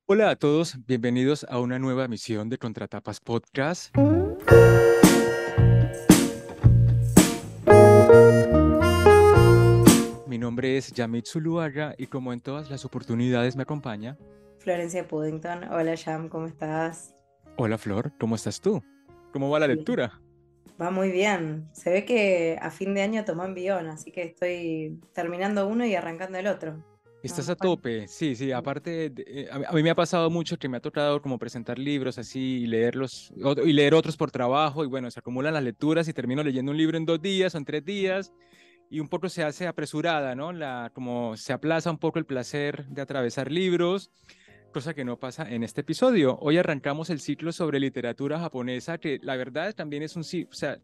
Hola a todos, bienvenidos a una nueva emisión de Contratapas Podcast. Mi nombre es Yamit Zuluaga y como en todas las oportunidades me acompaña. Florencia Puddington, hola Jam, ¿cómo estás? Hola Flor, ¿cómo estás tú? ¿Cómo va la Bien. lectura? Va muy bien. Se ve que a fin de año tomó envión, así que estoy terminando uno y arrancando el otro. No, Estás no a paro. tope, sí, sí, aparte, a mí me ha pasado mucho que me ha tocado como presentar libros así y leerlos, y leer otros por trabajo y bueno, se acumulan las lecturas y termino leyendo un libro en 2 días o en 3 días y un poco se hace apresurada, ¿no? Como se aplaza un poco el placer de atravesar libros, cosa que no pasa en este episodio. Hoy arrancamos el ciclo sobre literatura japonesa, que la verdad también es o sea,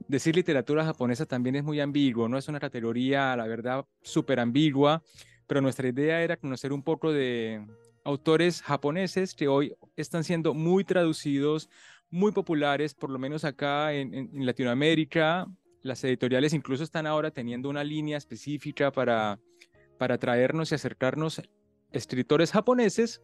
decir literatura japonesa también es muy ambiguo, ¿no? Es una categoría, la verdad, súper ambigua, pero nuestra idea era conocer un poco de autores japoneses que hoy están siendo muy traducidos, muy populares, por lo menos acá en Latinoamérica. Las editoriales incluso están ahora teniendo una línea específica para traernos y acercarnos escritores japoneses.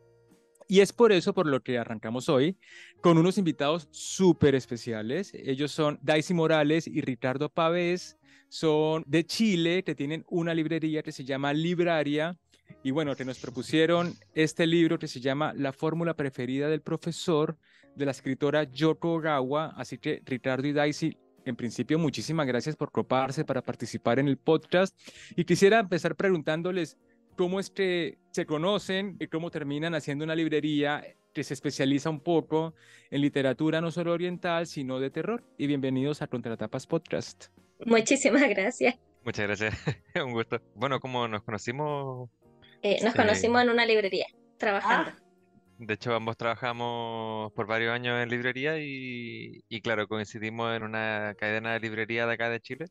Y es por eso por lo que arrancamos hoy con unos invitados súper especiales. Ellos son Daisy Morales y Ricardo Pavés. Son de Chile, que tienen una librería que se llama Libraria. Y bueno, que nos propusieron este libro que se llama La fórmula preferida del profesor, de la escritora Yoko Ogawa. Así que Ricardo y Daisy, en principio, muchísimas gracias por coparse para participar en el podcast. Y quisiera empezar preguntándoles cómo es que se conocen y cómo terminan haciendo una librería que se especializa un poco en literatura no solo oriental, sino de terror. Y bienvenidos a Contratapas Podcast. Muchísimas gracias. Muchas gracias, un gusto. Bueno, como nos conocimos, Nos eh, conocimos en una librería, trabajando. Ah, de hecho ambos trabajamos por varios años en librería y claro, coincidimos en una cadena de librería de acá de Chile.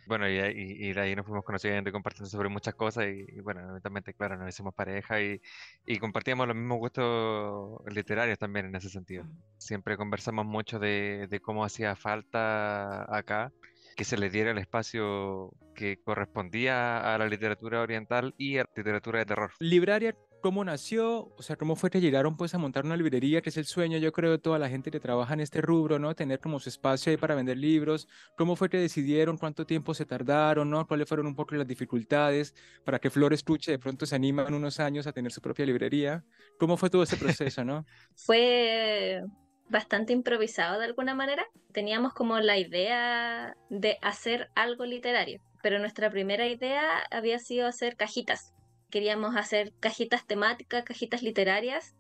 Bueno, y de ahí nos fuimos conociendo y compartiendo sobre muchas cosas y bueno, eventualmente, claro, nos hicimos pareja y compartíamos los mismos gustos literarios también en ese sentido. Siempre conversamos mucho de cómo hacía falta acá que se le diera el espacio que correspondía a la literatura oriental y a la literatura de terror. Libraria, ¿cómo nació? O sea, ¿cómo fue que llegaron pues a montar una librería, que es el sueño, yo creo, de toda la gente que trabaja en este rubro, ¿no? Tener como su espacio ahí para vender libros. ¿Cómo fue que decidieron? ¿Cuánto tiempo se tardaron? ¿No? ¿Cuáles fueron un poco las dificultades para que Flores Tuche de pronto se anima en unos años a tener su propia librería? ¿Cómo fue todo ese proceso, no? Fue bastante improvisado de alguna manera. Teníamos como la idea de hacer algo literario, pero nuestra primera idea había sido hacer cajitas. Queríamos hacer cajitas temáticas, cajitas literarias,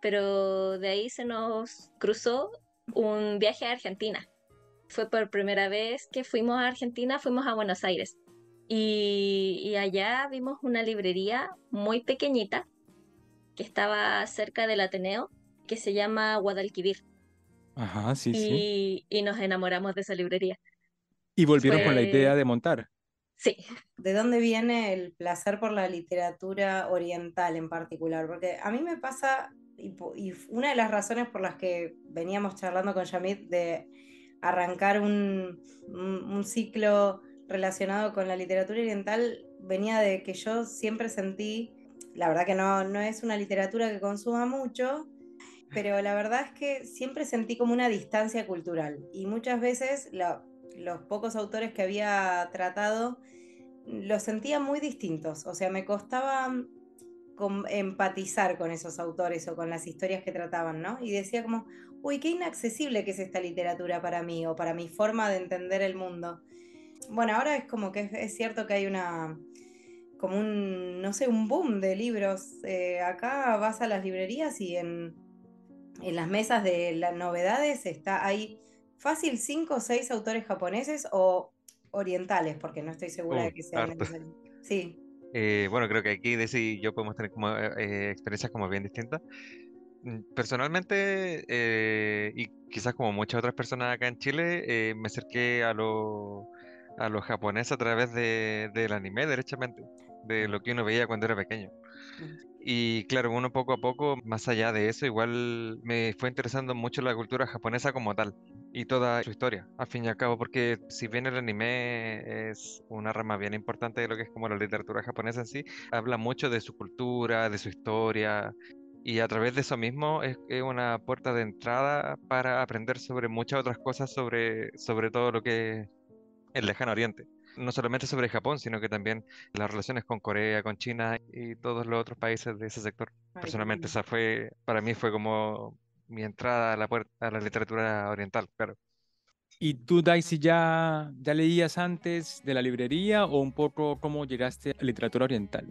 pero de ahí se nos cruzó un viaje a Argentina. Fue por primera vez que fuimos a Argentina, fuimos a Buenos Aires. Y allá vimos una librería muy pequeñita que estaba cerca del Ateneo, que se llama Guadalquivir. Ajá, sí, sí. Y nos enamoramos de esa librería. Y volvieron con la idea Fue, de montar. sí, ¿de dónde viene el placer por la literatura oriental en particular? Porque a mí me pasa, y una de las razones por las que veníamos charlando con Yamit de arrancar un ciclo relacionado con la literatura oriental, venía de que yo siempre sentí, la verdad que no es una literatura que consuma mucho, pero la verdad es que siempre sentí como una distancia cultural y muchas veces los pocos autores que había tratado los sentía muy distintos, o sea, me costaba empatizar con esos autores o con las historias que trataban, ¿no? Y decía como, uy, qué inaccesible que es esta literatura para mí o para mi forma de entender el mundo. Bueno, ahora es como que es cierto que hay como no sé, un boom de libros. Acá vas a las librerías y en las mesas de las novedades hay fácil 5 o 6 autores japoneses o orientales, porque no estoy segura de que sean Harto. necesarios. Sí. Bueno, creo que aquí Desi y yo podemos tener como experiencias como bien distintas. Personalmente, y quizás como muchas otras personas acá en Chile, me acerqué a lo japonés a través del anime, derechamente, de lo que uno veía cuando era pequeño. Y claro, uno poco a poco, más allá de eso, igual me fue interesando mucho la cultura japonesa como tal y toda su historia, al fin y al cabo, porque si bien el anime es una rama bien importante de lo que es como la literatura japonesa en sí, habla mucho de su cultura, de su historia y a través de eso mismo es una puerta de entrada para aprender sobre muchas otras cosas, sobre todo lo que es el lejano oriente. No solamente sobre Japón, sino que también las relaciones con Corea, con China y todos los otros países de ese sector. Ay, qué Personalmente, lindo. esa fue, para mí fue como mi entrada a la puerta, a la literatura oriental, claro. ¿Y tú, Daisy, ya leías antes de la librería o un poco cómo llegaste a literatura oriental?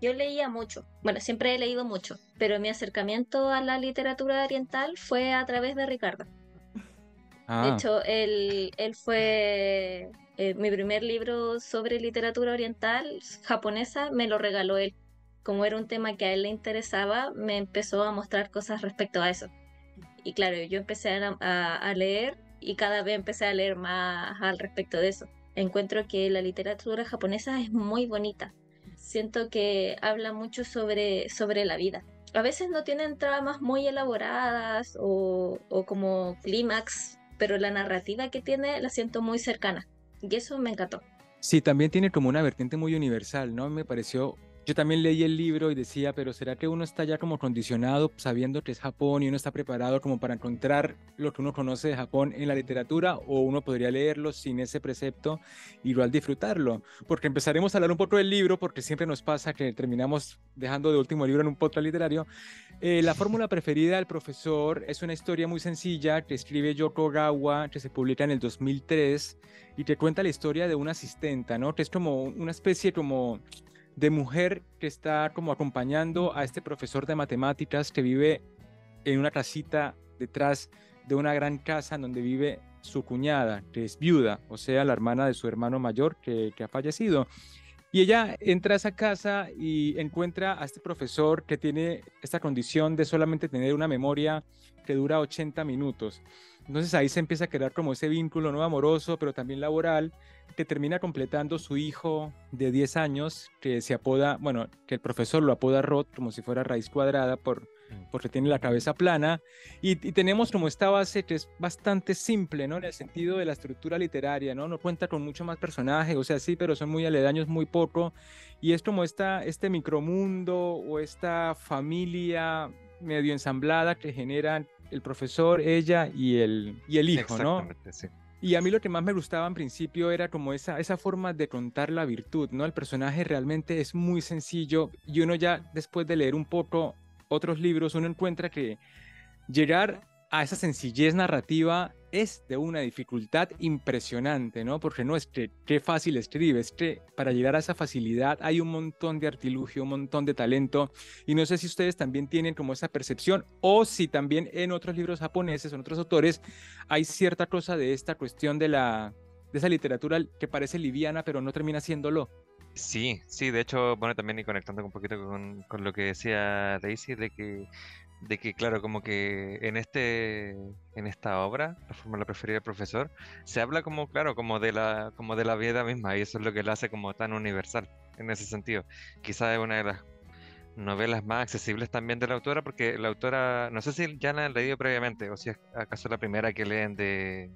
Yo leía mucho, bueno, siempre he leído mucho, pero mi acercamiento a la literatura oriental fue a través de Ricardo. De Ah, hecho, él fue mi primer libro sobre literatura oriental japonesa, me lo regaló él. Como era un tema que a él le interesaba, me empezó a mostrar cosas respecto a eso. Y claro, yo empecé a leer y cada vez empecé a leer más al respecto de eso. Encuentro que la literatura japonesa es muy bonita. Siento que habla mucho sobre la vida. A veces no tienen tramas muy elaboradas o como clímax, pero la narrativa que tiene la siento muy cercana. Y eso me encantó. sí, también tiene como una vertiente muy universal, ¿no? Me pareció, yo también leí el libro y decía, pero ¿será que uno está ya como condicionado sabiendo que es Japón y uno está preparado como para encontrar lo que uno conoce de Japón en la literatura o uno podría leerlo sin ese precepto y igual disfrutarlo? Porque empezaremos a hablar un poco del libro porque siempre nos pasa que terminamos dejando de último libro en un podcast literario. La fórmula preferida del profesor es una historia muy sencilla que escribe Yoko Ogawa, que se publica en el 2003 y te cuenta la historia de una asistenta, ¿no? Que es como una especie como de mujer que está como acompañando a este profesor de matemáticas que vive en una casita detrás de una gran casa en donde vive su cuñada, que es viuda, o sea, la hermana de su hermano mayor que ha fallecido. Y ella entra a esa casa y encuentra a este profesor que tiene esta condición de solamente tener una memoria que dura 80 minutos. Entonces ahí se empieza a crear como ese vínculo no amoroso, pero también laboral, que termina completando su hijo de 10 años, que se apoda, bueno, que el profesor lo apoda Rod, como si fuera raíz cuadrada, porque tiene la cabeza plana. Y tenemos como esta base que es bastante simple, ¿no? En el sentido de la estructura literaria, ¿no? No cuenta con mucho más personajes, o sea, sí, pero son muy aledaños, muy poco. Y es como este micromundo o esta familia medio ensamblada que generan el profesor, ella y el hijo, ¿no? Exactamente, sí. Y a mí lo que más me gustaba en principio era como esa forma de contar la virtud, ¿no? El personaje realmente es muy sencillo y uno ya después de leer un poco otros libros, uno encuentra que llegar a esa sencillez narrativa es de una dificultad impresionante, ¿no? Porque no es que qué fácil escribe, es que para llegar a esa facilidad hay un montón de artilugio, un montón de talento, y no sé si ustedes también tienen como esa percepción o si también en otros libros japoneses o en otros autores hay cierta cosa de esta cuestión de esa literatura que parece liviana pero no termina siéndolo. Sí, sí, de hecho, bueno, también y conectando un poquito con lo que decía Daisy, de que, claro, como que en esta obra, la fórmula preferida del profesor, se habla como, claro, como de la vida misma, y eso es lo que la hace como tan universal, en ese sentido. Quizás es una de las novelas más accesibles también de la autora, porque la autora, no sé si ya la han leído previamente, o si es acaso la primera que leen de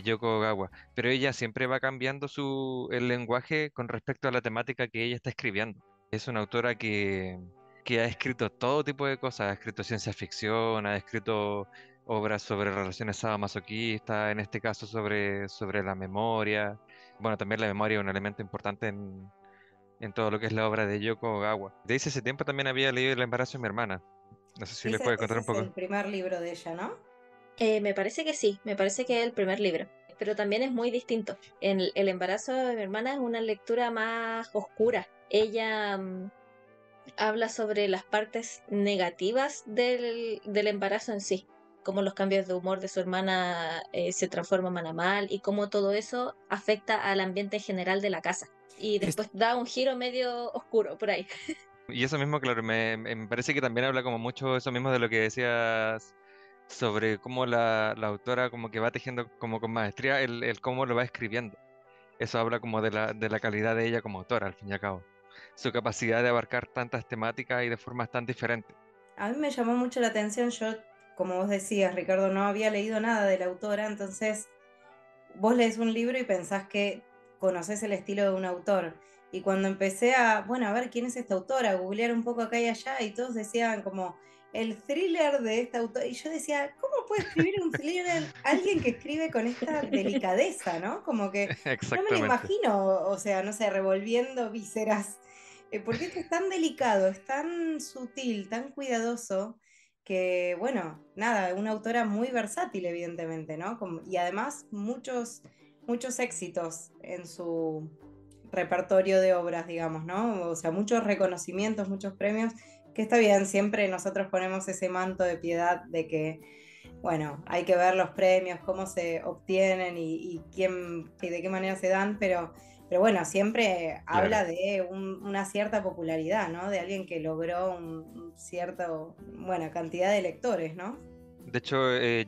Yoko Ogawa, pero ella siempre va cambiando el lenguaje con respecto a la temática que ella está escribiendo. Es una autora que ha escrito todo tipo de cosas, ha escrito ciencia ficción, ha escrito obras sobre relaciones sadomasoquistas, en este caso sobre la memoria. Bueno, también la memoria es un elemento importante en todo lo que es la obra de Yoko Ogawa. De ese tiempo también había leído El embarazo de mi hermana. No sé si le puede contar Ese un es poco. el primer libro de ella, ¿no? Me parece que sí, me parece que es el primer libro, pero también es muy distinto. El embarazo de mi hermana es una lectura más oscura. Ella habla sobre las partes negativas del embarazo en sí, cómo los cambios de humor de su hermana se transforman a mal y cómo todo eso afecta al ambiente general de la casa. Y Es- después da un giro medio oscuro por ahí. Y eso mismo, claro, me parece que también habla como mucho eso mismo de lo que decías sobre cómo la autora como que va tejiendo como con maestría el cómo lo va escribiendo. Eso habla como de la calidad de ella como autora, al fin y al cabo. Su capacidad de abarcar tantas temáticas y de formas tan diferentes. A mí me llamó mucho la atención, yo, como vos decías, Ricardo, no había leído nada de la autora, entonces vos lees un libro y pensás que conoces el estilo de un autor. Y cuando empecé a, bueno, a ver quién es esta autora, a googlear un poco acá y allá, y todos decían como el thriller de esta autora. Y yo decía, ¿cómo puede escribir un thriller alguien que escribe con esta delicadeza, ¿no? Como que no me lo Exactamente. imagino, o sea, no sé, revolviendo vísceras. Porque esto es tan delicado, es tan sutil, tan cuidadoso, que, bueno, nada, una autora muy versátil, evidentemente, ¿no? Y además muchos éxitos en su repertorio de obras, digamos, ¿no? O sea, muchos reconocimientos, muchos premios, que está bien, siempre nosotros ponemos ese manto de piedad de que, bueno, hay que ver los premios, cómo se obtienen y quién, y de qué manera se dan, pero bueno, siempre Claro. habla de una cierta popularidad, ¿no? De alguien que logró un cierto, buena cantidad de lectores, ¿no? De hecho,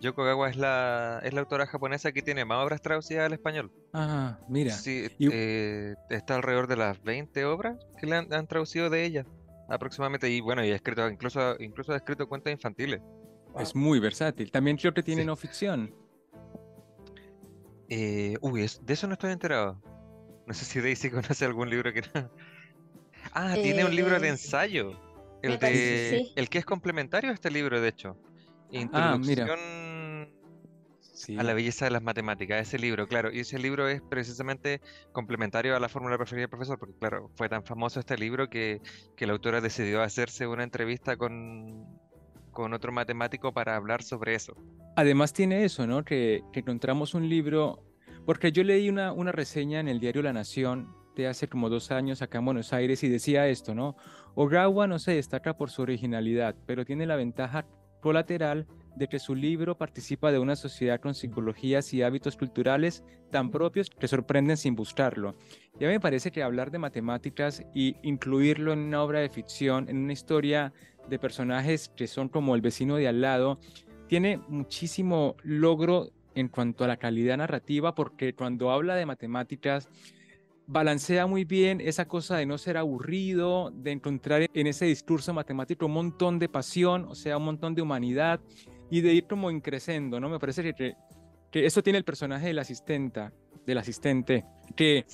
Yoko Gawa es la autora japonesa que tiene más obras traducidas al español. Ah, mira. Sí, Y está alrededor de las 20 obras que han traducido de ella, aproximadamente. Y bueno, y ha escrito, incluso ha escrito cuentos infantiles. es muy versátil. También creo que tiene Sí. no ficción. De eso no estoy enterado. No sé si Daisy conoce algún libro que no. Ah, tiene un libro de Eh, ensayo. Me parece, Sí. sí. El que es complementario a este libro, de hecho. Ah, mira. Introducción a la Sí. belleza de las matemáticas, ese libro, claro. Y ese libro es precisamente complementario a la fórmula preferida del profesor, porque claro, fue tan famoso este libro que la autora decidió hacerse una entrevista con otro matemático para hablar sobre eso. Además tiene eso, ¿no? Que encontramos un libro, porque yo leí una reseña en el diario La Nación de hace como 2 años acá en Buenos Aires y decía esto, ¿no? Ogawa no se destaca por su originalidad, pero tiene la ventaja colateral de que su libro participa de una sociedad con psicologías y hábitos culturales tan propios que sorprenden sin buscarlo. Ya me parece que hablar de matemáticas y incluirlo en una obra de ficción, en una historia de personajes que son como el vecino de al lado, tiene muchísimo logro en cuanto a la calidad narrativa, porque cuando habla de matemáticas, balancea muy bien esa cosa de no ser aburrido, de encontrar en ese discurso matemático un montón de pasión, o sea, un montón de humanidad, y de ir como increciendo, ¿no? Me parece que eso tiene el personaje del asistente, que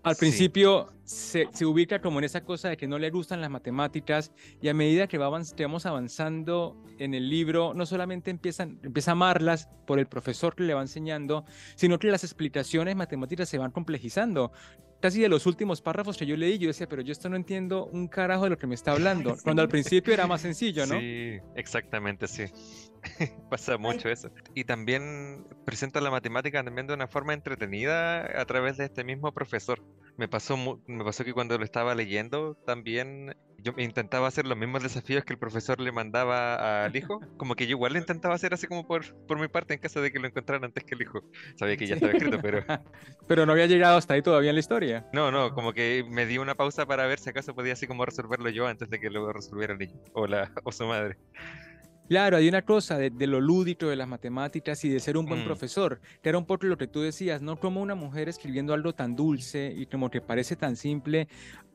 al Sí, principio se ubica como en esa cosa de que no le gustan las matemáticas, y a medida que vamos avanzando en el libro, no solamente empieza a amarlas por el profesor que le va enseñando, sino que las explicaciones matemáticas se van complejizando. Casi de los últimos párrafos que yo leí, yo decía, pero yo esto no entiendo un carajo de lo que me está hablando, cuando al Sí. principio era más sencillo, ¿no? sí, exactamente, sí. Pasa Ay, mucho eso. Y también presenta la matemática también de una forma entretenida a través de este mismo profesor. Me pasó que cuando lo estaba leyendo también yo intentaba hacer los mismos desafíos que el profesor le mandaba al hijo. Como que yo igual lo intentaba hacer así como por mi parte en caso de que lo encontrara antes que el hijo. Sabía que ya Sí. estaba escrito, pero Pero no había llegado hasta ahí todavía en la historia. no, como que me di una pausa para ver si acaso podía así como resolverlo yo antes de que lo resolviera el niño o su madre. Claro, hay una cosa de lo lúdico de las matemáticas y de ser un buen Mm, profesor, que era un poco lo que tú decías, ¿no? Como una mujer escribiendo algo tan dulce y como que parece tan simple,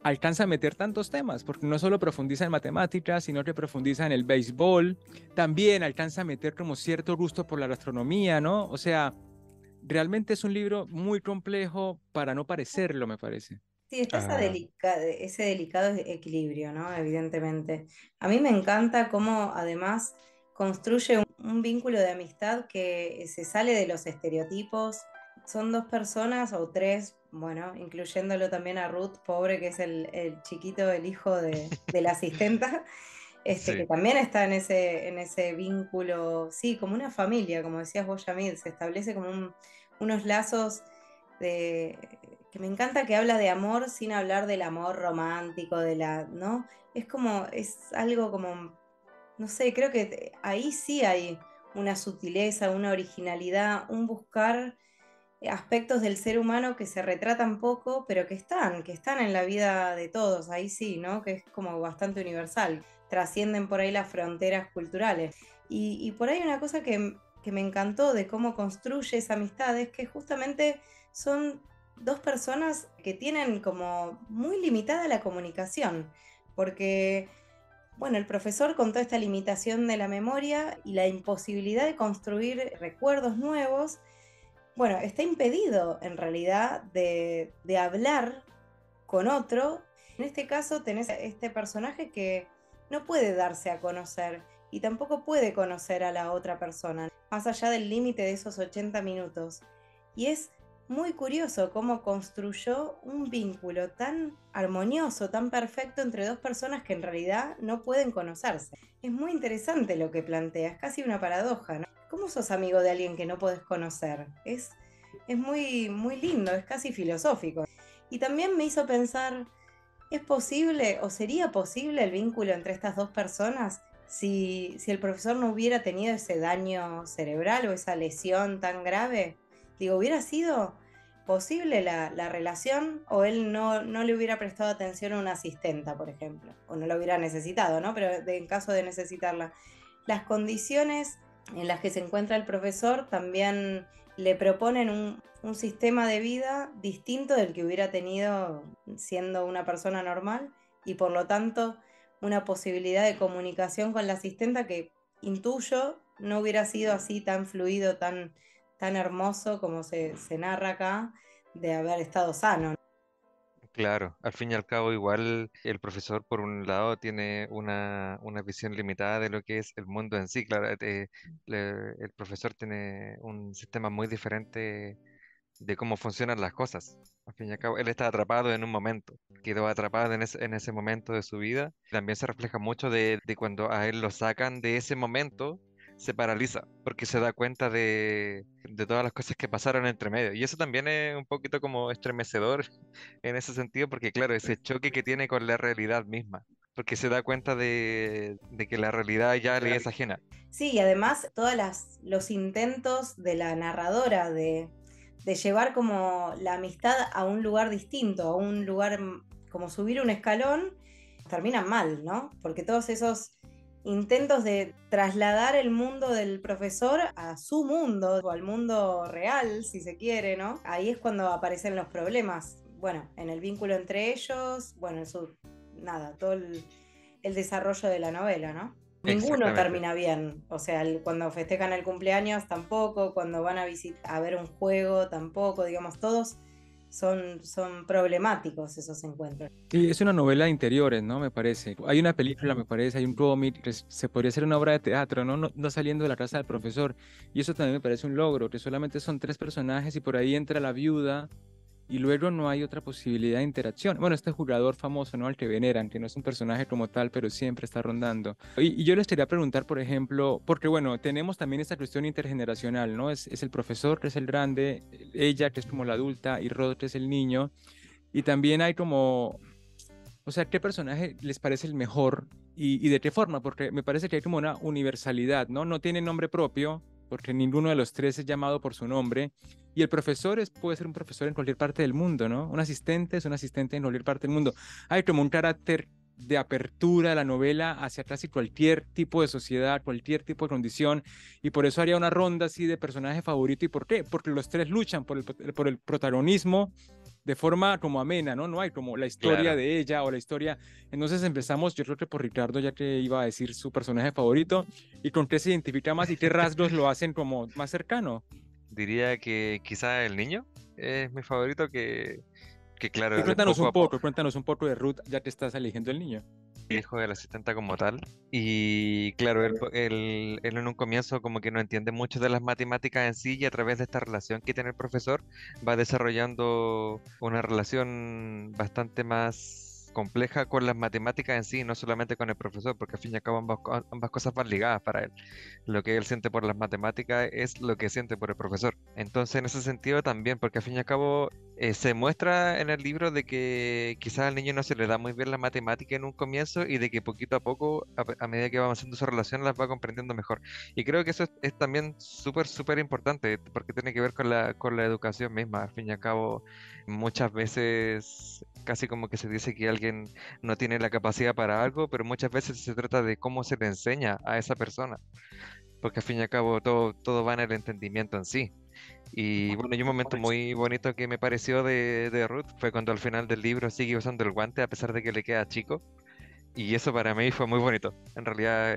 alcanza a meter tantos temas, porque no solo profundiza en matemáticas, sino que profundiza en el béisbol, también alcanza a meter como cierto gusto por la gastronomía, ¿no? O sea, realmente es un libro muy complejo para no parecerlo, me parece. sí, está ah, ese delicado equilibrio, ¿no? Evidentemente. A mí me encanta cómo además construye un vínculo de amistad que se sale de los estereotipos. Son dos personas o tres, bueno, incluyéndolo también a Ruth, pobre, que es el chiquito, el hijo de la asistenta, que sí. también está en ese vínculo, sí, como una familia, como decías vos, Yamid, se establece como unos lazos de, que me encanta que habla de amor sin hablar del amor romántico, ¿no? Es como, es algo como, no sé, creo que ahí sí hay una sutileza, una originalidad, un buscar aspectos del ser humano que se retratan poco, pero que están en la vida de todos, ahí sí, ¿no? Que es como bastante universal, trascienden por ahí las fronteras culturales. Y por ahí una cosa que me encantó de cómo construye esa amistad es que justamente son dos personas que tienen como muy limitada la comunicación, porque, bueno, el profesor con toda esta limitación de la memoria y la imposibilidad de construir recuerdos nuevos, bueno, está impedido en realidad de hablar con otro. En este caso tenés a este personaje que no puede darse a conocer y tampoco puede conocer a la otra persona, más allá del límite de esos 80 minutos. Y es muy curioso cómo construyó un vínculo tan armonioso, tan perfecto entre dos personas que en realidad no pueden conocerse. Es muy interesante lo que plantea, es casi una paradoja, ¿no? ¿Cómo sos amigo de alguien que no podés conocer? Es muy, muy lindo, es casi filosófico. Y también me hizo pensar, ¿es posible o sería posible el vínculo entre estas dos personas si el profesor no hubiera tenido ese daño cerebral o esa lesión tan grave? Digo, ¿hubiera sido posible la relación o él no le hubiera prestado atención a una asistenta, por ejemplo? O no lo hubiera necesitado, ¿no? Pero en caso de necesitarla. Las condiciones en las que se encuentra el profesor también le proponen un sistema de vida distinto del que hubiera tenido siendo una persona normal y por lo tanto una posibilidad de comunicación con la asistenta que intuyo no hubiera sido así tan fluido, tan hermoso como se narra acá, de haber estado sano. Claro, al fin y al cabo igual el profesor por un lado tiene una visión limitada de lo que es el mundo en sí. Claro, el profesor tiene un sistema muy diferente de cómo funcionan las cosas. Al fin y al cabo, él está atrapado en un momento, quedó atrapado en ese momento de su vida. También se refleja mucho de cuando a él lo sacan de ese momento, se paraliza, porque se da cuenta de todas las cosas que pasaron entre medio. Y eso también es un poquito como estremecedor en ese sentido, porque claro, ese choque que tiene con la realidad misma, porque se da cuenta de que la realidad ya le es ajena. Sí, y además todos los intentos de la narradora de llevar como la amistad a un lugar distinto, a un lugar como subir un escalón, terminan mal, ¿no? Porque todos esos intentos de trasladar el mundo del profesor a su mundo o al mundo real, si se quiere, ¿no? Ahí es cuando aparecen los problemas. Bueno, en el vínculo entre ellos, bueno, eso, nada, todo el desarrollo de la novela, ¿no? Ninguno Exactamente. termina bien, o sea, cuando festejan el cumpleaños tampoco, cuando van a ver un juego tampoco, digamos, todos son problemáticos esos encuentros. Sí, es una novela de interiores, ¿no? Me parece. Hay una película, me parece, hay un cómic, se podría hacer una obra de teatro, ¿no? No saliendo de la casa del profesor. Y eso también me parece un logro, que solamente son tres personajes y por ahí entra la viuda y luego no hay otra posibilidad de interacción. Bueno, este jugador famoso, ¿no? Al que veneran, que no es un personaje como tal, pero siempre está rondando. Y yo les quería preguntar, por ejemplo, porque bueno, tenemos también esta cuestión intergeneracional, ¿no? Es el profesor, que es el grande, ella, que es como la adulta, y Rod, que es el niño. Y también hay como, o sea, ¿qué personaje les parece el mejor y de qué forma? Porque me parece que hay como una universalidad, ¿no? No tiene nombre propio, porque ninguno de los tres es llamado por su nombre. Y el profesor puede ser un profesor en cualquier parte del mundo, ¿no? Un asistente es un asistente en cualquier parte del mundo. Hay como un carácter de apertura de la novela hacia casi cualquier tipo de sociedad, cualquier tipo de condición, y por eso haría una ronda así de personaje favorito. ¿Y por qué? Porque los tres luchan por el protagonismo de forma como amena, ¿no? No hay como la historia Claro. de ella o la historia. Entonces empezamos, yo creo que por Ricardo, ya que iba a decir su personaje favorito, y con qué se identifica más y qué rasgos lo hacen como más cercano. Diría que quizá el niño es mi favorito, que claro, Y de poco a poco, cuéntanos un poco de Ruth, ya que estás eligiendo el niño. hijo del asistente como tal. Y claro, él en un comienzo como que no entiende mucho de las matemáticas en sí y a través de esta relación que tiene el profesor va desarrollando una relación bastante más compleja con las matemáticas en sí, no solamente con el profesor, porque al fin y al cabo ambas cosas van ligadas para él. Lo que él siente por las matemáticas es lo que siente por el profesor. Entonces, en ese sentido también, porque al fin y al cabo se muestra en el libro de que quizás al niño no se le da muy bien la matemática en un comienzo y de que poquito a poco, a medida que va avanzando su relación, las va comprendiendo mejor. Y creo que eso es también súper, súper importante porque tiene que ver con la educación misma. Al fin y al cabo, muchas veces casi como que se dice que alguien no tiene la capacidad para algo, pero muchas veces se trata de cómo se le enseña a esa persona. Porque al fin y al cabo todo va en el entendimiento en sí. Y bueno, y un momento muy bonito que me pareció de Ruth fue cuando al final del libro sigue usando el guante a pesar de que le queda chico. Y eso para mí fue muy bonito. En realidad,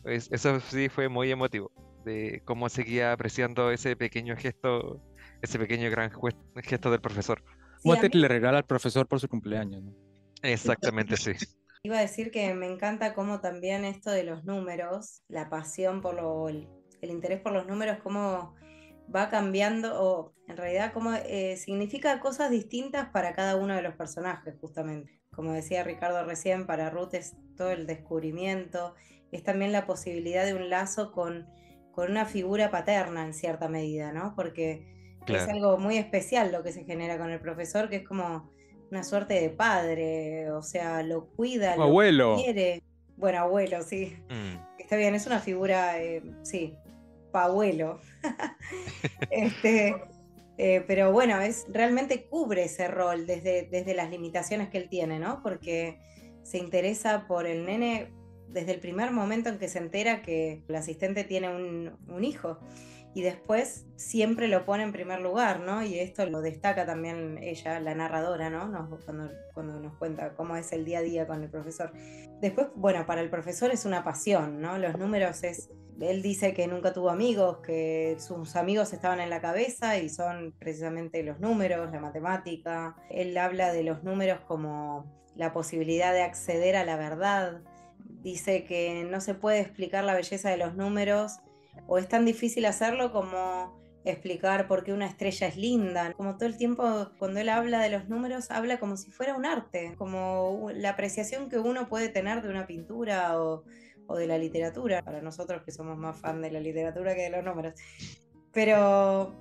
eso sí fue muy emotivo, de cómo seguía apreciando ese pequeño gesto, ese pequeño gran gesto del profesor. Sí, a Guante que mí le regala al profesor por su cumpleaños, ¿no? Exactamente, sí. Iba a decir que me encanta cómo también esto de los números, la pasión el interés por los números, cómo va cambiando, o en realidad cómo significa cosas distintas para cada uno de los personajes, justamente. Como decía Ricardo recién, para Ruth es todo el descubrimiento, es también la posibilidad de un lazo con una figura paterna en cierta medida, ¿no? Porque es Claro. algo muy especial lo que se genera con el profesor, que es como una suerte de padre, o sea, lo cuida, O lo abuelo. quiere. Bueno, abuelo, sí, Mm. está bien, es una figura, sí, pa' abuelo. Este, pero bueno, realmente cubre ese rol desde las limitaciones que él tiene, ¿no? Porque se interesa por el nene desde el primer momento en que se entera que el asistente tiene un hijo. Y después siempre lo pone en primer lugar, ¿no? Y esto lo destaca también ella, la narradora, ¿no? Cuando nos cuenta cómo es el día a día con el profesor. Después, bueno, para el profesor es una pasión, ¿no? Los números él dice que nunca tuvo amigos, que sus amigos estaban en la cabeza y son precisamente los números, la matemática. Él habla de los números como la posibilidad de acceder a la verdad. Dice que no se puede explicar la belleza de los números, o es tan difícil hacerlo como explicar por qué una estrella es linda. Como todo el tiempo, cuando él habla de los números, habla como si fuera un arte, como la apreciación que uno puede tener de una pintura o de la literatura, para nosotros que somos más fan de la literatura que de los números. Pero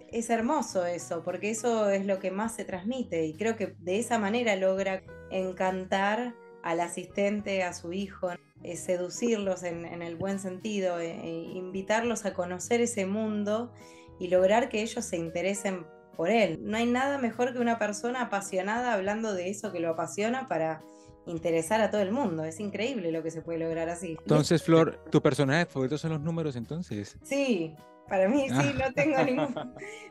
es hermoso eso, porque eso es lo que más se transmite y creo que de esa manera logra encantar al asistente, a su hijo, seducirlos en el buen sentido, invitarlos a conocer ese mundo y lograr que ellos se interesen por él. No hay nada mejor que una persona apasionada hablando de eso que lo apasiona para interesar a todo el mundo. Es increíble lo que se puede lograr así. Entonces, Flor, ¿tu personaje favorito son los números entonces? Sí, para mí sí, Ah.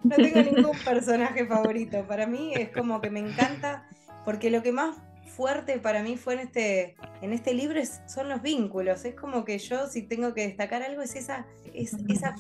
no tengo ningún personaje favorito. Para mí es como que me encanta, porque lo que más fuerte para mí fue en este libro son los vínculos. Es como que yo, si tengo que destacar algo, esas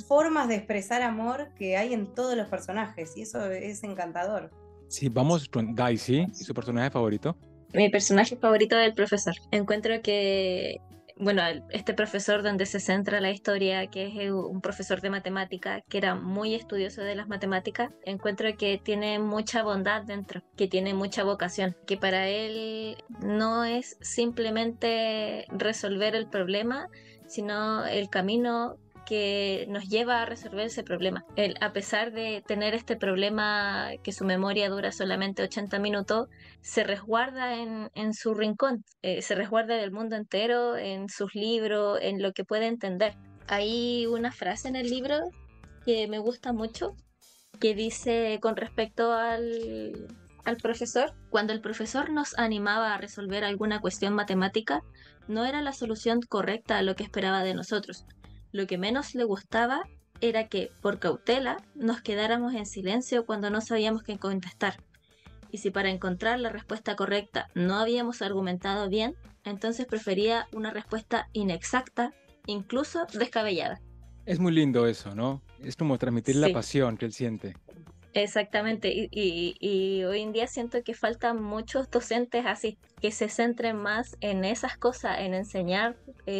formas de expresar amor que hay en todos los personajes, y eso es encantador. Sí, vamos con Daisy, ¿y su personaje favorito? Mi personaje favorito es el profesor. Encuentro que, bueno, este profesor donde se centra la historia, que es un profesor de matemática, que era muy estudioso de las matemáticas, encuentro que tiene mucha bondad dentro, que tiene mucha vocación, que para él no es simplemente resolver el problema, sino el camino que nos lleva a resolver ese problema. Él, a pesar de tener este problema que su memoria dura solamente 80 minutos, se resguarda en su rincón, se resguarda del mundo entero, en sus libros, en lo que puede entender. Hay una frase en el libro que me gusta mucho, que dice con respecto al profesor, cuando el profesor nos animaba a resolver alguna cuestión matemática, no era la solución correcta a lo que esperaba de nosotros. Lo que menos le gustaba era que, por cautela, nos quedáramos en silencio cuando no sabíamos qué contestar. Y si para encontrar la respuesta correcta no habíamos argumentado bien, entonces prefería una respuesta inexacta, incluso descabellada. Es muy lindo eso, ¿no? Es como transmitir la Sí, pasión que él siente. exactamente. Y hoy en día siento que faltan muchos docentes así, que se centren más en esas cosas, en enseñar,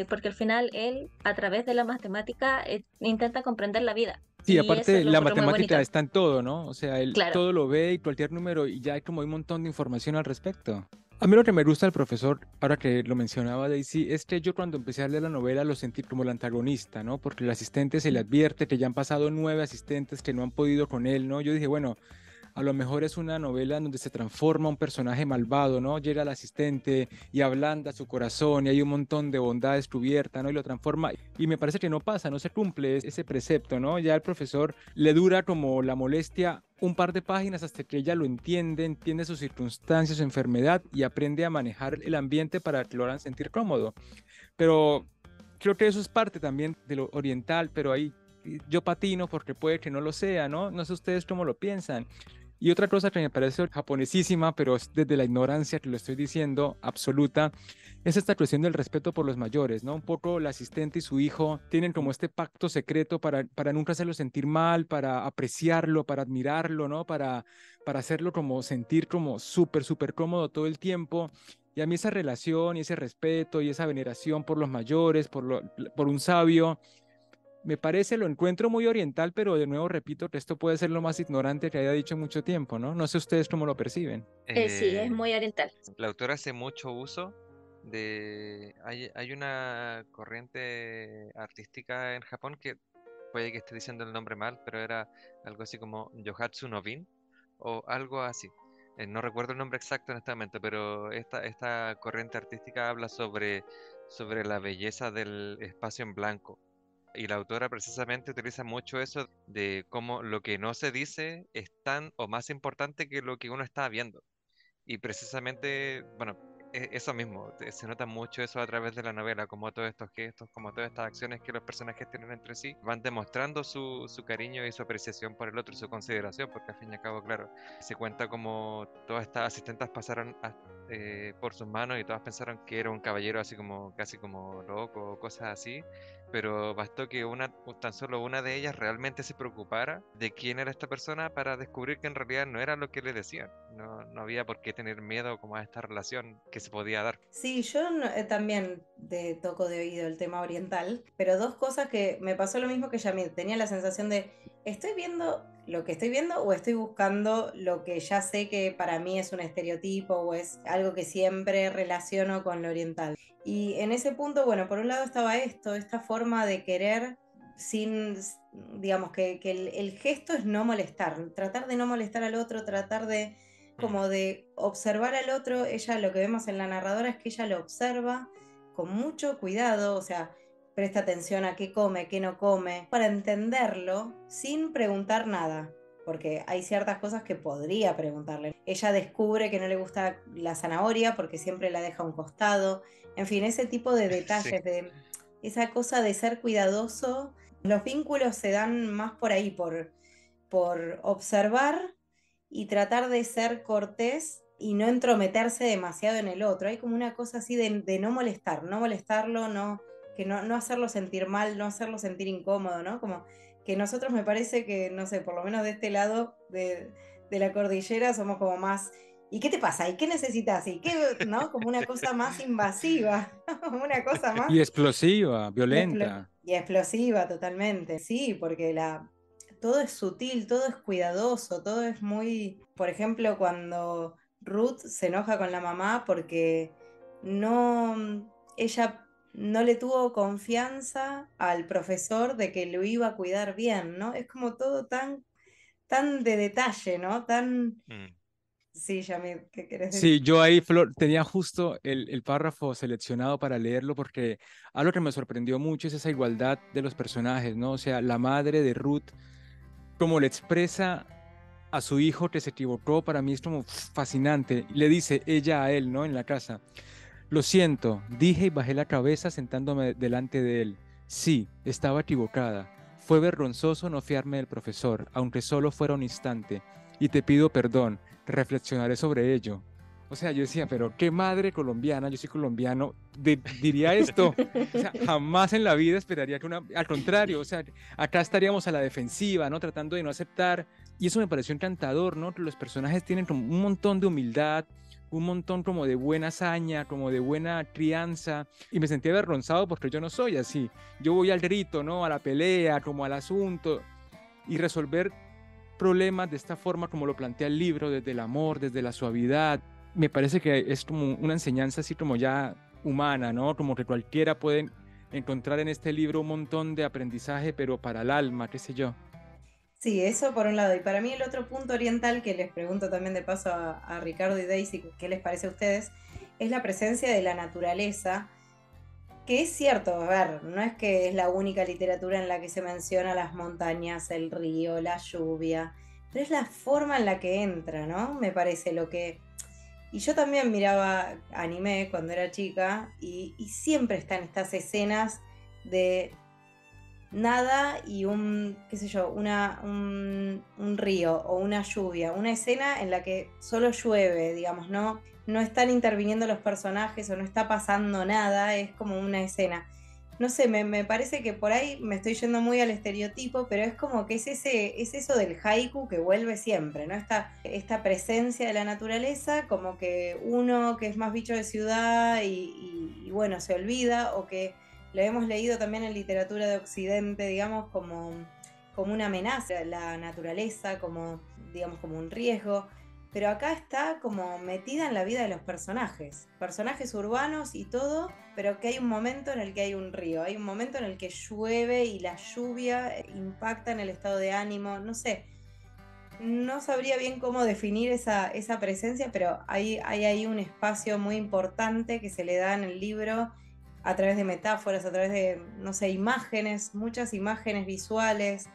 porque al final él, a través de la matemática, intenta comprender la vida. Sí, Y eso aparte lo la encuentro muy bonito. matemática está en todo, ¿no? O sea, él Claro. todo lo ve y cualquier número y ya hay como un montón de información al respecto. A mí lo que me gusta del profesor, ahora que lo mencionaba Daisy, es que yo cuando empecé a leer la novela lo sentí como el antagonista, ¿no? Porque el asistente se le advierte que ya han pasado 9 asistentes que no han podido con él, ¿no? Yo dije, bueno, a lo mejor es una novela en donde se transforma un personaje malvado, ¿no? Llega el asistente y ablanda su corazón y hay un montón de bondad descubierta, ¿no? Y lo transforma. Y me parece que no pasa, no se cumple ese precepto, ¿no? Ya el profesor le dura como la molestia un par de páginas hasta que ella lo entiende sus circunstancias, su enfermedad y aprende a manejar el ambiente para que lo hagan sentir cómodo. Pero creo que eso es parte también de lo oriental, pero ahí yo patino porque puede que no lo sea, ¿no? No sé ustedes cómo lo piensan. Y otra cosa que me parece japonesísima, pero es desde la ignorancia que lo estoy diciendo, absoluta, es esta cuestión del respeto por los mayores, ¿no? Un poco el asistente y su hijo tienen como este pacto secreto para nunca hacerlo sentir mal, para apreciarlo, para admirarlo, ¿no? Para hacerlo como sentir como súper, súper cómodo todo el tiempo. Y a mí esa relación y ese respeto y esa veneración por los mayores, por un sabio, me parece, lo encuentro muy oriental, pero de nuevo repito que esto puede ser lo más ignorante que haya dicho en mucho tiempo, ¿no? No sé ustedes cómo lo perciben. Sí, es muy oriental. La autora hace mucho uso de... Hay una corriente artística en Japón que puede que esté diciendo el nombre mal, pero era algo así como Yohatsu no Bin o algo así. No recuerdo el nombre exacto en este momento, pero esta corriente artística habla sobre la belleza del espacio en blanco. Y la autora precisamente utiliza mucho eso de cómo lo que no se dice es tan o más importante que lo que uno está viendo. Y precisamente, bueno, eso mismo, se nota mucho eso a través de la novela, como todos estos gestos, como todas estas acciones que los personajes tienen entre sí, van demostrando su cariño y su apreciación por el otro y su consideración, porque al fin y al cabo, claro, se cuenta como todas estas asistentes pasaron por sus manos y todas pensaron que era un caballero así como casi como loco o cosas así, pero bastó que tan solo una de ellas realmente se preocupara de quién era esta persona para descubrir que en realidad no era lo que le decían. No había por qué tener miedo como a esta relación que se podía dar. Sí, yo también toco de oído el tema oriental, pero dos cosas que me pasó lo mismo que Yamid. Tenía la sensación de, ¿estoy viendo lo que estoy viendo o estoy buscando lo que ya sé que para mí es un estereotipo o es algo que siempre relaciono con lo oriental? Y en ese punto, bueno, por un lado estaba esta forma de querer sin, digamos, que el gesto es no molestar, tratar de no molestar al otro, tratar de como de observar al otro. Ella, lo que vemos en la narradora es que ella lo observa con mucho cuidado, o sea, presta atención a qué come, qué no come, para entenderlo sin preguntar nada, porque hay ciertas cosas que podría preguntarle. Ella descubre que no le gusta la zanahoria porque siempre la deja a un costado, en fin, ese tipo de Sí, detalles, de esa cosa de ser cuidadoso. Los vínculos se dan más por ahí, por observar y tratar de ser cortés y no entrometerse demasiado en el otro. Hay como una cosa así de no molestar, no molestarlo, no hacerlo sentir mal, no hacerlo sentir incómodo, ¿no? Como que nosotros, me parece que, no sé, por lo menos de este lado de la cordillera somos como más, ¿y qué te pasa? ¿Y qué necesitas? ¿Y qué, no? Como una cosa más invasiva, una cosa más Y explosiva, y, violenta. y explosiva totalmente. Sí, porque todo es sutil, todo es cuidadoso, todo es muy... Por ejemplo, cuando Ruth se enoja con la mamá porque no, ella no le tuvo confianza al profesor de que lo iba a cuidar bien, ¿no? Es como todo tan de detalle, ¿no? Tan... mm, Sí, Yamil, ¿qué querés decir? Sí, yo ahí, Flor, tenía justo el párrafo seleccionado para leerlo porque algo que me sorprendió mucho es esa igualdad de los personajes, ¿no? O sea, la madre de Ruth, como le expresa a su hijo que se equivocó, para mí es como fascinante. Le dice ella a él, ¿no? En la casa. Lo siento, dije y bajé la cabeza sentándome delante de él. Sí, estaba equivocada. Fue vergonzoso no fiarme del profesor, aunque solo fuera un instante. Y te pido perdón, reflexionaré sobre ello. O sea, yo decía, pero qué madre colombiana, yo soy colombiano, diría esto. O sea, jamás en la vida esperaría que una... Al contrario, o sea, acá estaríamos a la defensiva, ¿no? Tratando de no aceptar. Y eso me pareció encantador, ¿no? Que los personajes tienen como un montón de humildad, un montón como de buena hazaña, como de buena crianza, y me sentí avergonzado porque yo no soy así. Yo voy al grito, ¿no? A la pelea, como al asunto, y resolver problemas de esta forma como lo plantea el libro, desde el amor, desde la suavidad. Me parece que es como una enseñanza así como ya humana, ¿no? Como que cualquiera puede encontrar en este libro un montón de aprendizaje, pero para el alma, qué sé yo. Sí, eso por un lado. Y para mí el otro punto oriental, que les pregunto también de paso a Ricardo y Daisy, qué les parece a ustedes, es la presencia de la naturaleza, que es cierto, a ver, no es que es la única literatura en la que se menciona las montañas, el río, la lluvia, pero es la forma en la que entra, ¿no? Me parece lo que... Y yo también miraba anime cuando era chica y siempre están estas escenas de nada y qué sé yo, un río o una lluvia, una escena en la que solo llueve, digamos, no están interviniendo los personajes o no está pasando nada, es como una escena. no sé, me parece que por ahí me estoy yendo muy al estereotipo, pero es como que es eso del haiku que vuelve siempre, ¿no? Esta presencia de la naturaleza, como que uno que es más bicho de ciudad y bueno, se olvida, o que lo hemos leído también en literatura de Occidente, digamos, como una amenaza, la naturaleza, como, digamos, como un riesgo. Pero acá está como metida en la vida de los personajes urbanos y todo, pero que hay un momento en el que hay un río, hay un momento en el que llueve y la lluvia impacta en el estado de ánimo, no sé, no sabría bien cómo definir esa presencia, pero hay ahí un espacio muy importante que se le da en el libro a través de metáforas, a través de, no sé, imágenes, muchas imágenes visuales.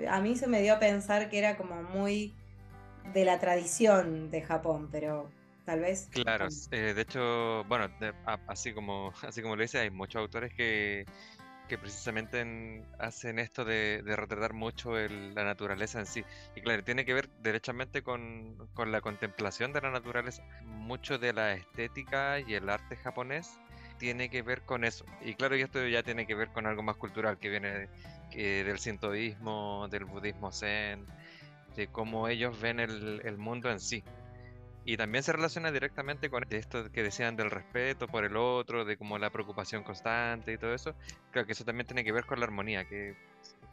A mí se me dio a pensar que era como muy de la tradición de Japón, pero tal vez... Claro, de hecho, bueno, así como lo dice, hay muchos autores que precisamente hacen esto de retratar mucho la naturaleza en sí. Y claro, tiene que ver derechamente con la contemplación de la naturaleza. Mucho de la estética y el arte japonés tiene que ver con eso. Y claro, y esto ya tiene que ver con algo más cultural, que viene del sintoísmo, del budismo zen, de cómo ellos ven el mundo en sí. Y también se relaciona directamente con esto que decían del respeto por el otro, de como la preocupación constante y todo eso. Creo que eso también tiene que ver con la armonía, que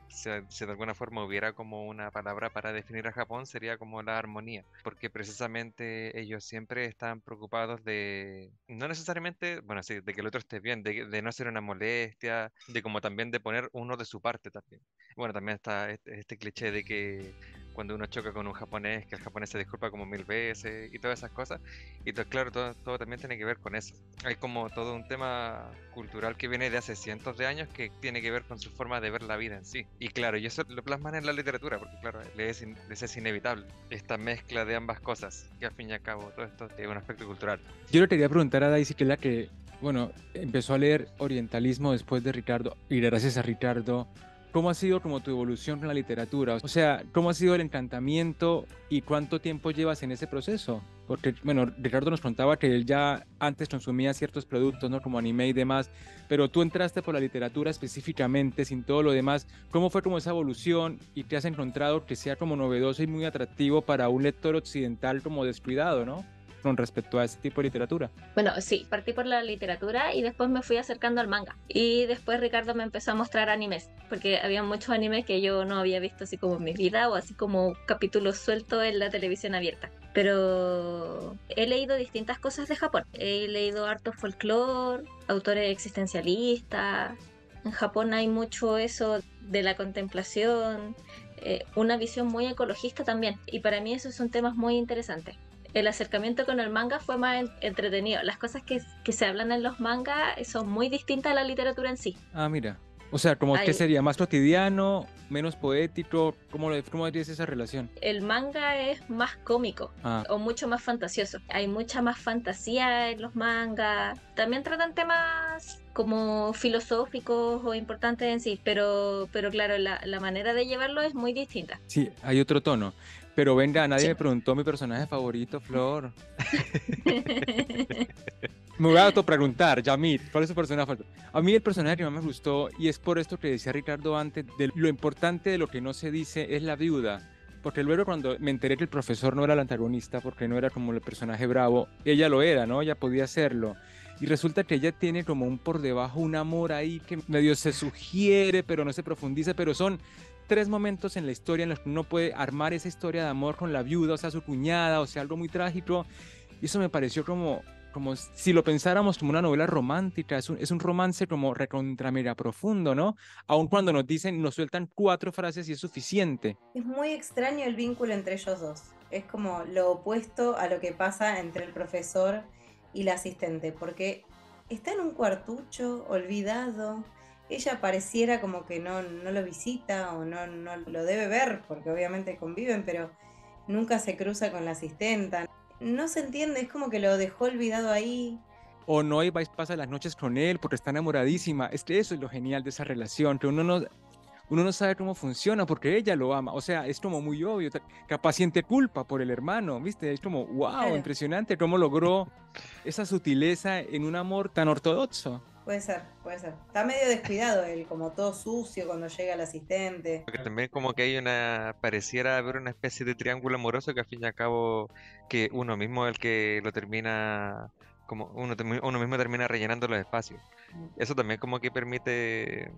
si de alguna forma hubiera como una palabra para definir a Japón, sería como la armonía, porque precisamente ellos siempre están preocupados de, no necesariamente, bueno, sí, de que el otro esté bien, de no ser una molestia, de como también de poner uno de su parte también. Bueno, también está este cliché de que cuando uno choca con un japonés, que el japonés se disculpa como 1000 veces y todas esas cosas. Y todo, claro, todo también tiene que ver con eso. Hay como todo un tema cultural que viene de hace cientos de años que tiene que ver con su forma de ver la vida en sí. Y claro, y eso lo plasman en la literatura, porque claro, les es inevitable esta mezcla de ambas cosas, que al fin y al cabo todo esto es un aspecto cultural. Yo le quería preguntar a Daisy, que es la que, bueno, empezó a leer orientalismo después de Ricardo, y gracias a Ricardo, ¿cómo ha sido como tu evolución con la literatura? O sea, ¿cómo ha sido el encantamiento y cuánto tiempo llevas en ese proceso? Porque, bueno, Ricardo nos contaba que él ya antes consumía ciertos productos, ¿no? Como anime y demás, pero tú entraste por la literatura específicamente, sin todo lo demás. ¿Cómo fue como esa evolución y te has encontrado que sea como novedoso y muy atractivo para un lector occidental como descuidado, ¿no? Con respecto a ese tipo de literatura? Bueno, sí, partí por la literatura y después me fui acercando al manga. Y después Ricardo me empezó a mostrar animes, porque había muchos animes que yo no había visto así como en mi vida o así como capítulos sueltos en la televisión abierta. Pero he leído distintas cosas de Japón. He leído harto folclore, autores existencialistas. En Japón hay mucho eso de la contemplación, una visión muy ecologista también. Y para mí esos son temas muy interesantes. El acercamiento con el manga fue más entretenido. Las cosas que se hablan en los mangas son muy distintas a la literatura en sí. Ah, mira. O sea, como que Hay, sería más cotidiano, menos poético. ¿Cómo dirías esa relación? el manga es más cómico Ah, o mucho más fantasioso. Hay mucha más fantasía en los mangas. También tratan temas como filosóficos o importantes en sí, pero claro, la manera de llevarlo es muy distinta. sí, hay otro tono. Pero venga, nadie me Sí. preguntó mi personaje favorito, Flor. Me voy a autopreguntar, Yamit, ¿cuál es su personaje favorito? A mí el personaje que más me gustó, y es por esto que decía Ricardo antes, de lo importante de lo que no se dice es la viuda. Porque luego cuando me enteré que el profesor no era el antagonista, porque no era como el personaje bravo, ella lo era, ¿no? Ella podía serlo. Y resulta que ella tiene como un por debajo, un amor ahí que medio se sugiere, pero no se profundiza, pero son 3 momentos en la historia en los que uno puede armar esa historia de amor con la viuda, o sea, su cuñada, o sea, algo muy trágico. Y eso me pareció como si lo pensáramos como una novela romántica, es un romance como recontra mega profundo, ¿no? Aun cuando nos sueltan 4 frases y es suficiente. Es muy extraño el vínculo entre ellos dos. Es como lo opuesto a lo que pasa entre el profesor y la asistente, porque está en un cuartucho, olvidado. Ella pareciera como que no lo visita o no lo debe ver, porque obviamente conviven, pero nunca se cruza con la asistenta. No se entiende, es como que lo dejó olvidado ahí. O no, y vais, pasa las noches con él porque está enamoradísima. Es que eso es lo genial de esa relación, que uno no sabe cómo funciona porque ella lo ama. O sea, es como muy obvio. Capaz siente culpa por el hermano, ¿viste? Es como, wow, Claro. impresionante cómo logró esa sutileza en un amor tan ortodoxo. Puede ser, puede ser. Está medio descuidado él, como todo sucio cuando llega el asistente. Porque también como que hay pareciera haber una especie de triángulo amoroso que al fin y al cabo que uno mismo es el que lo termina, como uno mismo termina rellenando los espacios. Eso también como que permite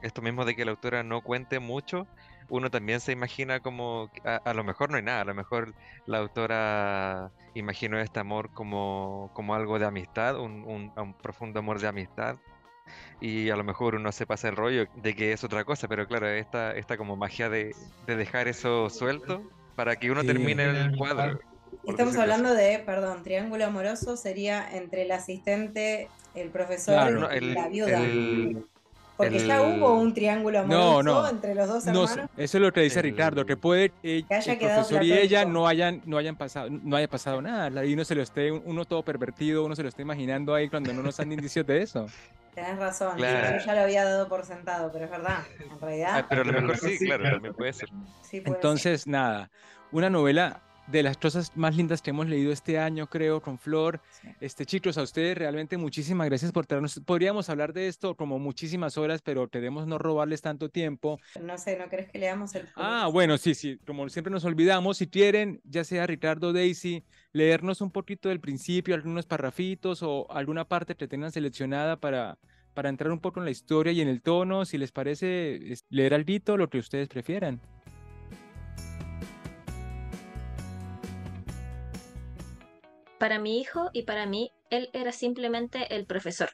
esto mismo de que la autora no cuente mucho, uno también se imagina como, a lo mejor no hay nada, a lo mejor la autora imaginó este amor como algo de amistad, un profundo amor de amistad, y a lo mejor uno se pasa el rollo de que es otra cosa, pero claro, esta como magia de dejar eso suelto para que uno Sí. termine el cuadro, por Estamos decirlo así. hablando de, perdón, triángulo amoroso sería entre el asistente, el profesor Claro. No, y la viuda. el, Porque ya hubo el, un triángulo No, amoroso no. entre los dos No, hermanos eso es lo que dice Ricardo, que el, puede que el haya quedado profesor y ella platónico. no hayan pasado, no haya pasado nada, y uno se lo esté, uno todo pervertido, uno se lo esté imaginando ahí cuando no nos dan indicios de eso. Tenés razón, yo claro. ya lo había dado por sentado, pero es verdad. En realidad, Pero a lo mejor sí, claro, también puede ser. sí puede ser. Entonces, nada, una novela de las cosas más lindas que hemos leído este año, creo, con Flor. Sí. Chicos, a ustedes realmente muchísimas gracias por traernos. Podríamos hablar de esto como muchísimas horas, pero queremos no robarles tanto tiempo. No sé, ¿no crees que leamos el Ah, curioso? bueno, sí, sí, como siempre nos olvidamos, si quieren, ya sea Ricardo o Daisy, leernos un poquito del principio, algunos parrafitos o alguna parte que tengan seleccionada para entrar un poco en la historia y en el tono, si les parece, leer alguito, lo que ustedes prefieran. Para mi hijo y para mí, él era simplemente el profesor.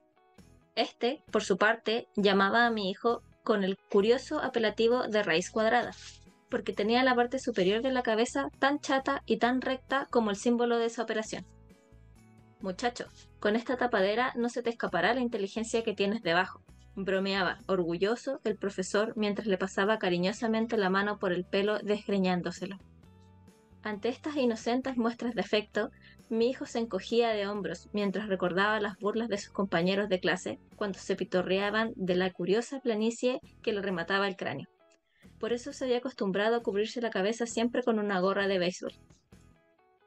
Este, por su parte, llamaba a mi hijo con el curioso apelativo de raíz cuadrada, porque tenía la parte superior de la cabeza tan chata y tan recta como el símbolo de esa operación. Muchacho, con esta tapadera no se te escapará la inteligencia que tienes debajo. Bromeaba, orgulloso, el profesor mientras le pasaba cariñosamente la mano por el pelo desgreñándoselo. Ante estas inocentes muestras de afecto, mi hijo se encogía de hombros mientras recordaba las burlas de sus compañeros de clase cuando se pitorreaban de la curiosa planicie que le remataba el cráneo. Por eso se había acostumbrado a cubrirse la cabeza siempre con una gorra de béisbol.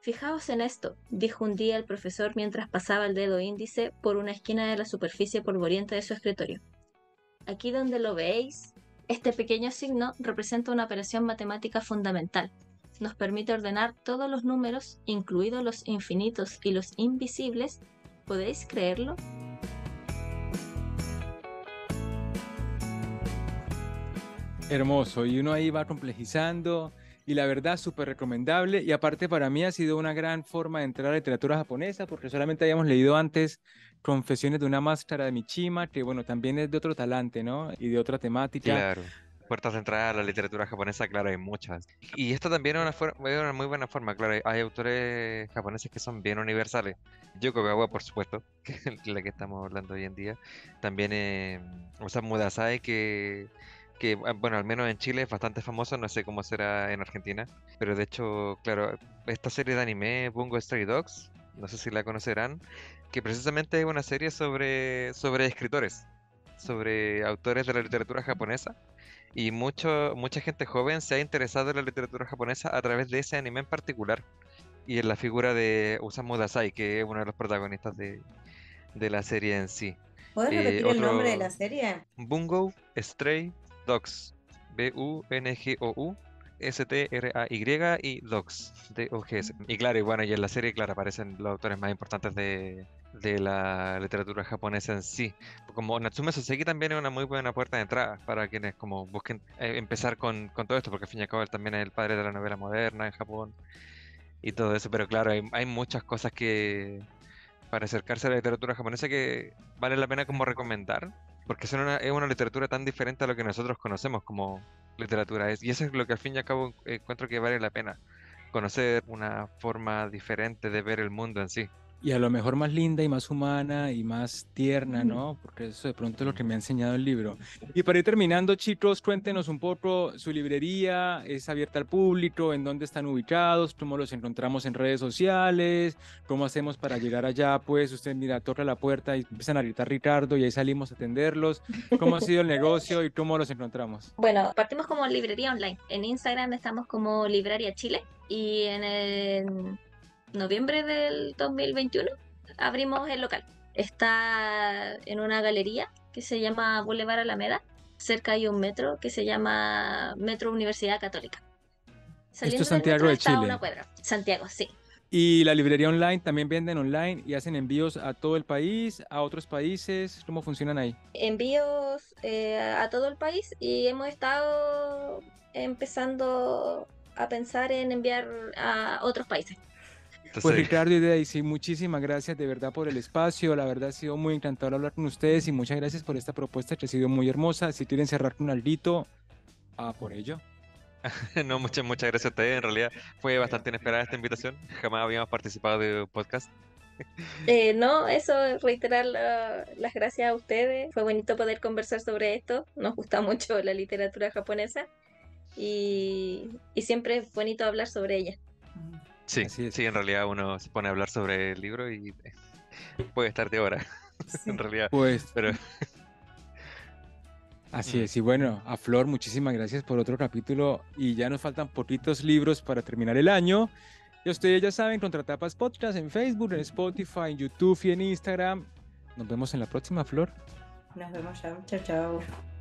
Fijaos en esto, dijo un día el profesor mientras pasaba el dedo índice por una esquina de la superficie polvorienta de su escritorio. Aquí donde lo veis, este pequeño signo representa una operación matemática fundamental. Nos permite ordenar todos los números, incluidos los infinitos y los invisibles. ¿Podéis creerlo? Hermoso, y uno ahí va complejizando, y la verdad, súper recomendable, y aparte para mí ha sido una gran forma de entrar a la literatura japonesa, porque solamente habíamos leído antes Confesiones de una máscara de Mishima, que bueno, también es de otro talante, ¿no? Y de otra temática. Claro. Puertas de entrada a la literatura japonesa, claro, hay muchas. Y esto también es una muy buena forma, claro, hay autores japoneses que son bien universales. Yoko Gawa, por supuesto, que es la que estamos hablando hoy en día. También Osamu Dazai, bueno, al menos en Chile es bastante famoso, no sé cómo será en Argentina. Pero de hecho, claro, esta serie de anime, Bungo Stray Dogs, no sé si la conocerán, que precisamente es una serie sobre escritores, sobre autores de la literatura japonesa. Y mucha gente joven se ha interesado en la literatura japonesa a través de ese anime en particular. Y en la figura de Osamu Dazai, que es uno de los protagonistas de la serie en sí. ¿Podés repetir el nombre de la Otro, serie? Bungo Stray Dogs. Bungou Stray y Dogs. Dogs. Y claro, y bueno, y en la serie, claro, aparecen los autores más importantes de la literatura japonesa en sí. Como Natsume Soseki también es una muy buena puerta de entrada para quienes como busquen empezar con todo esto, porque al fin y al cabo él también es el padre de la novela moderna en Japón y todo eso, pero claro, hay muchas cosas que para acercarse a la literatura japonesa que vale la pena como recomendar, porque es una literatura tan diferente a lo que nosotros conocemos como literatura es, y eso es lo que al fin y al cabo encuentro que vale la pena, conocer una forma diferente de ver el mundo en sí. Y a lo mejor más linda y más humana y más tierna, ¿no? Porque eso de pronto es lo que me ha enseñado el libro. Y para ir terminando, chicos, cuéntenos un poco, su librería es abierta al público, en dónde están ubicados, cómo los encontramos en redes sociales, cómo hacemos para llegar allá, pues usted mira, toca la puerta y empiezan a gritar Ricardo y ahí salimos a atenderlos. ¿Cómo ha sido el negocio y cómo los encontramos? Bueno, partimos como librería online. En Instagram estamos como Libraria Chile y en el noviembre del 2021 abrimos el local. Está en una galería que se llama Boulevard Alameda. Cerca hay un metro que se llama Metro Universidad Católica. Esto es Saliendo del Santiago metro de está a Chile. una cuadra. Santiago, sí. Y la librería online también venden online y hacen envíos a todo el país, a otros países. ¿Cómo funcionan ahí? Envíos a todo el país y hemos estado empezando a pensar en enviar a otros países. Pues Entonces, Ricardo y Daisy, muchísimas gracias de verdad por el espacio. La verdad ha sido muy encantador hablar con ustedes y muchas gracias por esta propuesta que ha sido muy hermosa. Si quieren cerrar con alguito, por ello. no, muchas gracias a ustedes. En realidad fue bastante inesperada esta invitación. Jamás habíamos participado de un podcast. No, eso, reiterar las gracias a ustedes. Fue bonito poder conversar sobre esto. Nos gusta mucho la literatura japonesa y siempre es bonito hablar sobre ella. Sí, Así es. sí, en realidad uno se pone a hablar sobre el libro y puede estar de hora, Sí. en realidad. Pues Pero así Mm. es. Y bueno, a Flor, muchísimas gracias por otro capítulo y ya nos faltan poquitos libros para terminar el año. Y ustedes ya saben, Contratapas Podcast en Facebook, en Spotify, en YouTube y en Instagram. Nos vemos en la próxima, Flor. Nos vemos ya. Chao, chao.